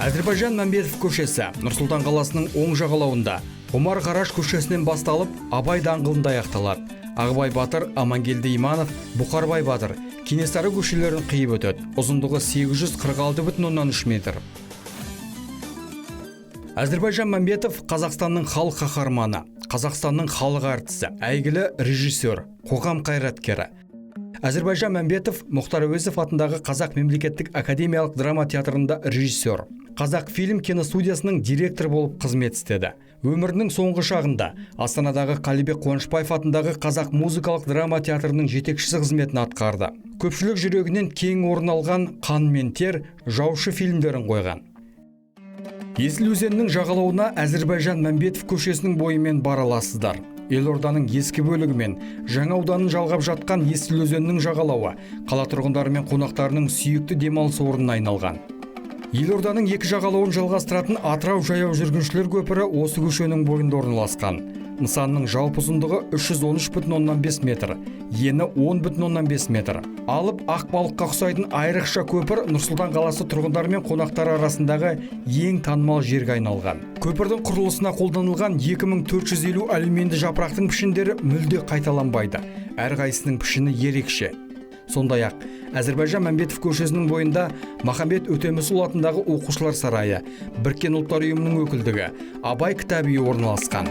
Әзірбайжан Мәмбетов көшесі Нұр-Сұлтан қаласының оң жағалауында Омар Қараш көшесінен басталып Абай даңғылында аяқталады. Ағыбай Батыр, Амангелді Иманов, Бұқарбай Батыр, Кенесары көшелерін қиып өтеді. Ұзындығы 846,3 метр. Әзірбайжан Мәмбетов Қазақстанның халық қаһарманы, Қазақстанның халық әртісі, әйгілі режиссер, қоғам қайраткері. Әзірбайжан Мәмбетов Мұхтар Әуезов атындағы Қазақ мемлекеттік академиялық драма театрында режиссер, Қазақфильм киностудиясының директор болып қызмет істеді. Өмірінің соңғы шағында Астанадағы Қалибек Қуанышбаев атындағы Қазақ музыкалық драма театрының жетекшісі қызметін атқарды. Көпшілік жүрегінен кең орын алған «Қан мен тер» жаушы фильмдерін қойған. Есіл өзенінің жағалауына Әзірбайжан Мәмбетов көшесінің бойымен бара аласыздар. Елорданың ескі бөлігі мен жаңа ауданын жалғап жатқан Есіл өзенінің жағалауы қала тұрғындары мен қонақтарының сүйікті демалыс орнына айналған. Елорданың екі жағалауын жалғастыратын Атырау жаяу жүргіншілер көпірі осы көшенің бойында орналасқан. Нысанның жалпы ұзындығы 313,5 метр, ені 10,5 метр. Алып Ақбалыққа ұқсайтын айрықша көпір Нұр-Сұлтан қаласы тұрғындары мен қонақтары арасындағы ең танымал жерге айналған. Көпірдің құрылысына қолданылған 2450 алюминді жапырақтың пішіндері мүлде қайталанбайды. Әрқайсының пішіні ерекше. Сондай-ақ Әзірбайжан Мәмбетов көшесінің бойында Махамбет Өтемісұлы атындағы оқушылар сарайы, Біріккен ұлттар ұйымының өкілдігі, Абай кітап үйі орналасқан.